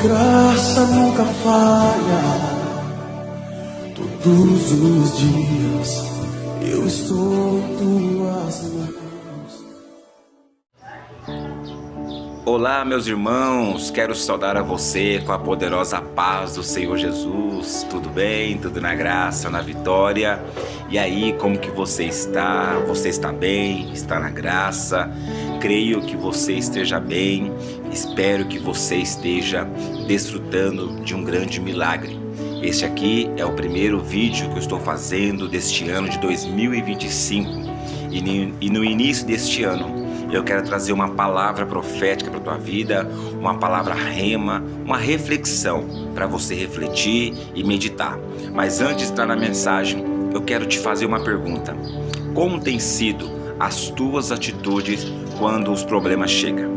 graça nunca falha. Todos os dias eu estou em tuas mãos. Olá, meus irmãos, quero saudar a você com a poderosa paz do Senhor Jesus. Tudo bem? Tudo na graça, na vitória? E aí, como que você está? Você está bem? Está na graça? Creio que você esteja bem. Espero que você esteja desfrutando de um grande milagre. Este aqui é o primeiro vídeo que eu estou fazendo deste ano de 2025. E no início deste ano, eu quero trazer uma palavra profética para a tua vida, uma palavra rema, uma reflexão para você refletir e meditar. Mas antes de entrar na mensagem, eu quero te fazer uma pergunta. Como tem sido as tuas atitudes quando os problemas chegam?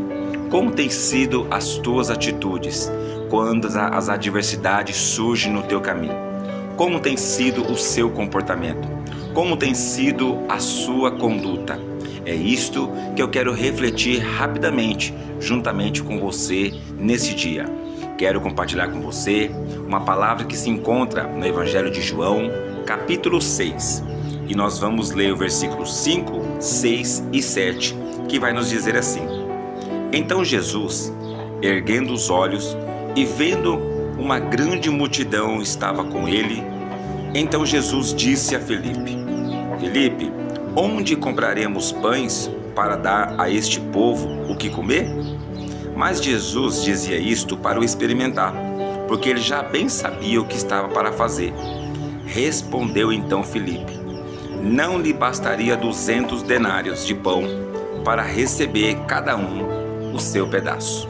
Como tem sido as tuas atitudes quando as adversidades surgem no teu caminho? Como tem sido o seu comportamento? Como tem sido a sua conduta? É isto que eu quero refletir rapidamente, juntamente com você, nesse dia. Quero compartilhar com você uma palavra que se encontra no Evangelho de João, capítulo 6. E nós vamos ler o versículo 5, 6 e 7, que vai nos dizer assim: Então Jesus, erguendo os olhos e vendo uma grande multidão estava com ele, então Jesus disse a Filipe: Filipe, onde compraremos pães para dar a este povo o que comer? Mas Jesus dizia isto para o experimentar, porque ele já bem sabia o que estava para fazer. Respondeu então Filipe: Não lhe bastaria 200 denários de pão para receber cada um o seu pedaço.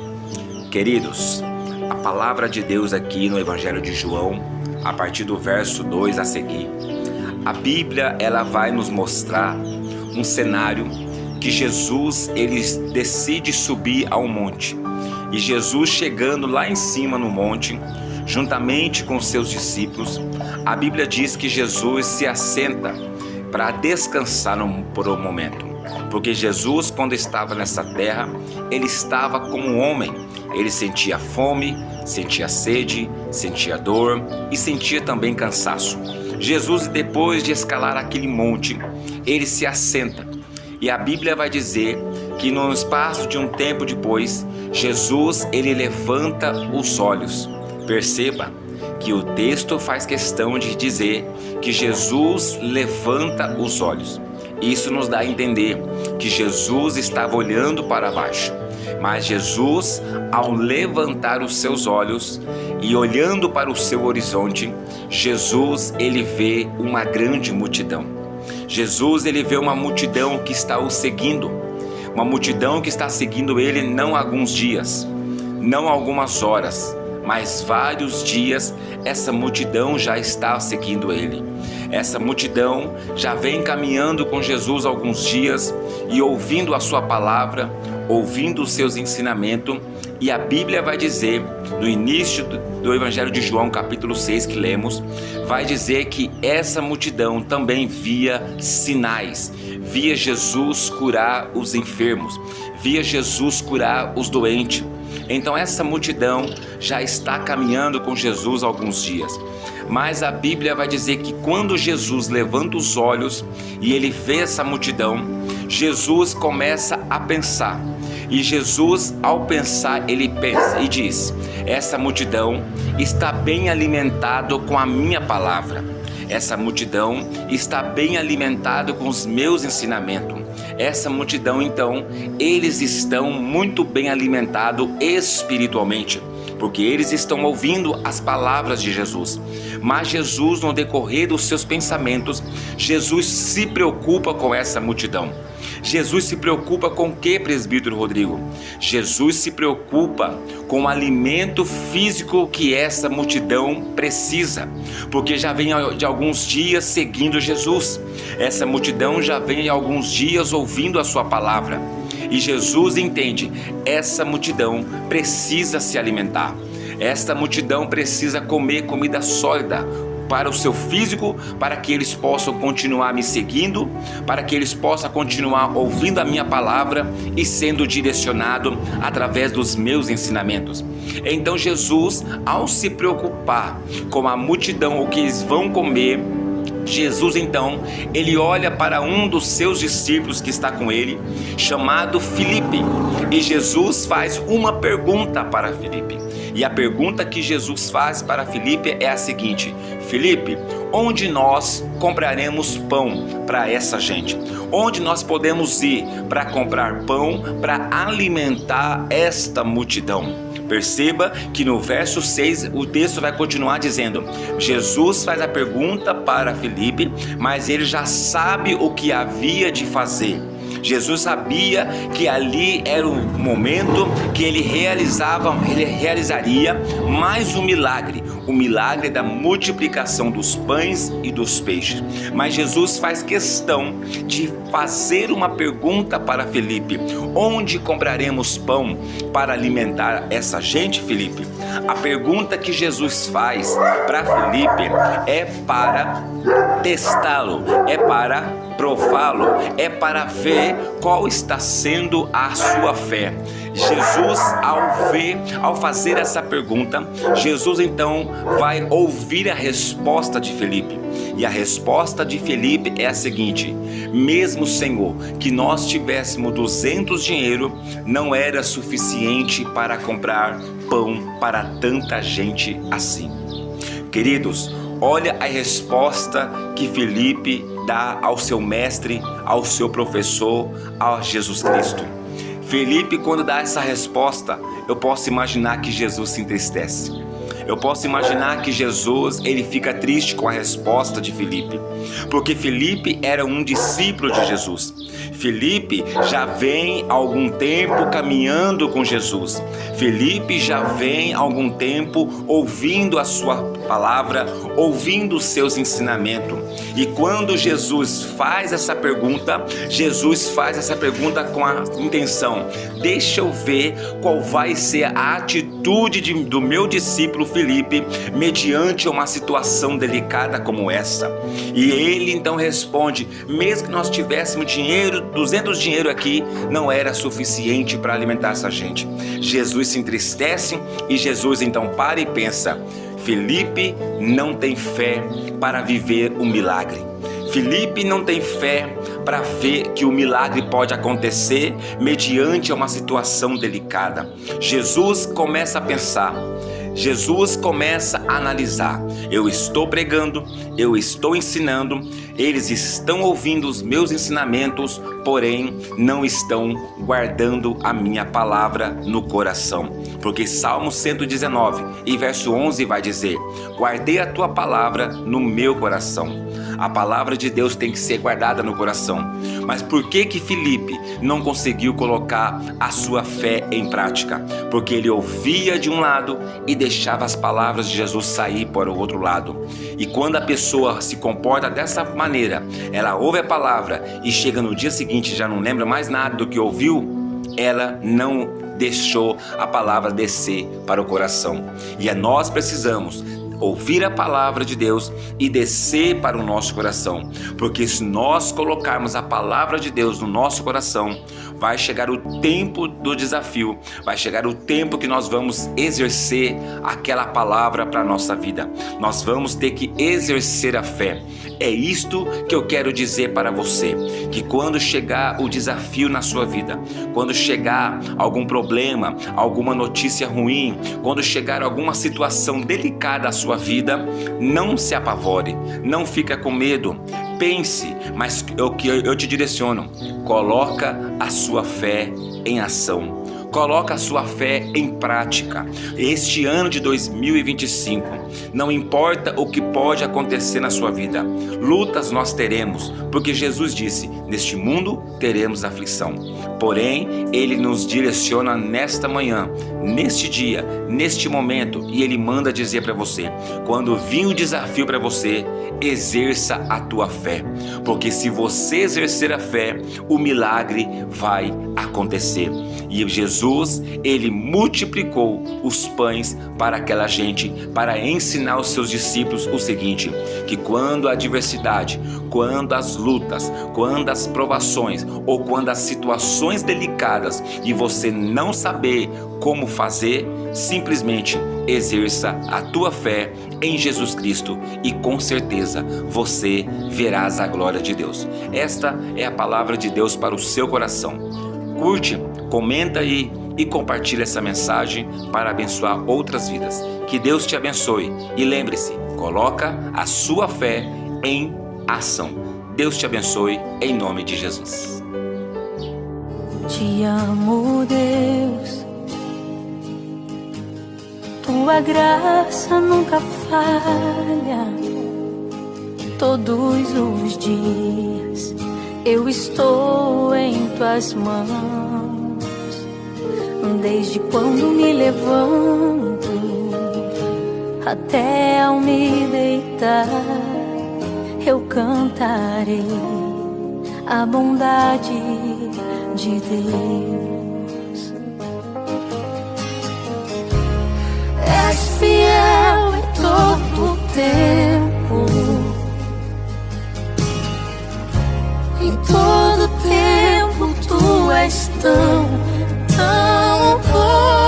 Queridos, a palavra de Deus aqui no Evangelho de João, a partir do verso 2 a seguir, a Bíblia ela vai nos mostrar um cenário que Jesus ele decide subir ao monte. E Jesus chegando lá em cima no monte, juntamente com seus discípulos, a Bíblia diz que Jesus se assenta para descansar por um momento. Porque Jesus, quando estava nessa terra, ele estava como um homem. Ele sentia fome, sentia sede, sentia dor e sentia também cansaço. Jesus, depois de escalar aquele monte, ele se assenta. E a Bíblia vai dizer que no espaço de um tempo depois, Jesus ele levanta os olhos. Perceba que o texto faz questão de dizer que Jesus levanta os olhos. Isso nos dá a entender que Jesus estava olhando para baixo. Mas Jesus, ao levantar os seus olhos e olhando para o seu horizonte, Jesus ele vê uma grande multidão. Jesus ele vê uma multidão que está o seguindo. Uma multidão que está seguindo ele não alguns dias, não algumas horas, mas vários dias essa multidão já está seguindo ele. Essa multidão já vem caminhando com Jesus alguns dias e ouvindo a sua palavra, ouvindo os seus ensinamentos. E a Bíblia vai dizer, no início do Evangelho de João, capítulo 6, que lemos, vai dizer que essa multidão também via sinais, via Jesus curar os enfermos, via Jesus curar os doentes. Então essa multidão já está caminhando com Jesus há alguns dias. Mas a Bíblia vai dizer que quando Jesus levanta os olhos e ele vê essa multidão, Jesus começa a pensar. E Jesus, ao pensar, ele pensa e diz: essa multidão está bem alimentada com a minha palavra. Essa multidão está bem alimentada com os meus ensinamentos. Essa multidão, então, eles estão muito bem alimentados espiritualmente, porque eles estão ouvindo as palavras de Jesus. Mas Jesus, no decorrer dos seus pensamentos, Jesus se preocupa com essa multidão. Jesus se preocupa com o que, presbítero Rodrigo? Jesus se preocupa com o alimento físico que essa multidão precisa, porque já vem de alguns dias seguindo Jesus. Essa multidão já vem de alguns dias ouvindo a sua palavra. E Jesus entende, essa multidão precisa se alimentar. Esta multidão precisa comer comida sólida, para o seu físico, para que eles possam continuar me seguindo, para que eles possam continuar ouvindo a minha palavra e sendo direcionado através dos meus ensinamentos. Então Jesus, ao se preocupar com a multidão, o que eles vão comer, Jesus então, ele olha para um dos seus discípulos que está com ele, chamado Filipe, e Jesus faz uma pergunta para Filipe. E a pergunta que Jesus faz para Filipe é a seguinte: Filipe, onde nós compraremos pão para essa gente? Onde nós podemos ir para comprar pão para alimentar esta multidão? Perceba que no verso 6 o texto vai continuar dizendo: Jesus faz a pergunta para Filipe, mas ele já sabe o que havia de fazer. Jesus sabia que ali era o momento que ele realizaria mais um milagre, o milagre da multiplicação dos pães e dos peixes. Mas Jesus faz questão de fazer uma pergunta para Filipe: onde compraremos pão para alimentar essa gente, Filipe? A pergunta que Jesus faz para Filipe é para testá-lo, é para prová-lo, é para ver qual está sendo a sua fé. Jesus, ao fazer essa pergunta, Jesus então vai ouvir a resposta de Filipe. E a resposta de Filipe é a seguinte: mesmo, Senhor, que nós tivéssemos 200 dinheiro, não era suficiente para comprar pão para tanta gente assim. Queridos, olha a resposta que Filipe dá ao seu mestre, ao seu professor, a Jesus Cristo. Filipe, quando dá essa resposta, eu posso imaginar que Jesus se entristece. Eu posso imaginar que Jesus, ele fica triste com a resposta de Filipe, porque Filipe era um discípulo de Jesus. Filipe já vem há algum tempo caminhando com Jesus. Filipe já vem há algum tempo ouvindo a sua palavra, ouvindo os seus ensinamentos. E quando Jesus faz essa pergunta com a intenção: deixa eu ver qual vai ser a atitude do meu discípulo Filipe mediante uma situação delicada como essa. E ele então responde: mesmo que nós tivéssemos dinheiro, 200 dinheiro aqui, não era suficiente para alimentar essa gente. Jesus se entristece e Jesus então para e pensa: Filipe não tem fé para viver um milagre. Filipe não tem fé para ver que o milagre pode acontecer mediante uma situação delicada. Jesus começa a pensar, Jesus começa a analisar: eu estou pregando, eu estou ensinando, eles estão ouvindo os meus ensinamentos, porém não estão guardando a minha palavra no coração. Porque Salmo 119 e verso 11 vai dizer: guardei a tua palavra no meu coração. A palavra de Deus tem que ser guardada no coração. Mas por que Filipe não conseguiu colocar a sua fé em prática? Porque ele ouvia de um lado e deixava as palavras de Jesus sair para o outro lado. E quando a pessoa se comporta dessa maneira, ela ouve a palavra e chega no dia seguinte e já não lembra mais nada do que ouviu, ela não deixou a palavra descer para o coração. E nós precisamos ouvir a palavra de Deus e descer para o nosso coração, porque se nós colocarmos a palavra de Deus no nosso coração, vai chegar o tempo do desafio, vai chegar o tempo que nós vamos exercer aquela palavra para a nossa vida. Nós vamos ter que exercer a fé. É isto que eu quero dizer para você, que quando chegar o desafio na sua vida, quando chegar algum problema, alguma notícia ruim, quando chegar alguma situação delicada à sua vida, não se apavore, não fica com medo, pense, mas eu te direciono: coloca a sua fé em ação. Coloca a sua fé em prática. Este ano de 2025, não importa o que pode acontecer na sua vida, lutas nós teremos, porque Jesus disse: neste mundo teremos aflição. Porém, Ele nos direciona nesta manhã, neste dia, neste momento, e Ele manda dizer para você: quando vir o desafio para você, exerça a tua fé, porque se você exercer a fé, o milagre vai acontecer. E Jesus Jesus, ele multiplicou os pães para aquela gente, para ensinar os seus discípulos o seguinte, que quando a adversidade, quando as lutas, quando as provações ou quando as situações delicadas e você não saber como fazer, simplesmente exerça a tua fé em Jesus Cristo e com certeza você verás a glória de Deus. Esta é a palavra de Deus para o seu coração. Curte, comenta aí e compartilha essa mensagem para abençoar outras vidas. Que Deus te abençoe e lembre-se, coloca a sua fé em ação. Deus te abençoe em nome de Jesus. Te amo, Deus. Tua graça nunca falha. Todos os dias eu estou em tuas mãos. Desde quando me levanto até ao me deitar, eu cantarei a bondade de Deus. És fiel em todo o tempo, em todo tempo tu és tão bom.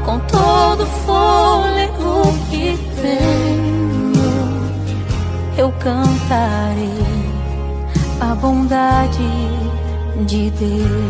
Com todo fôlego que tenho, eu cantarei a bondade de Deus.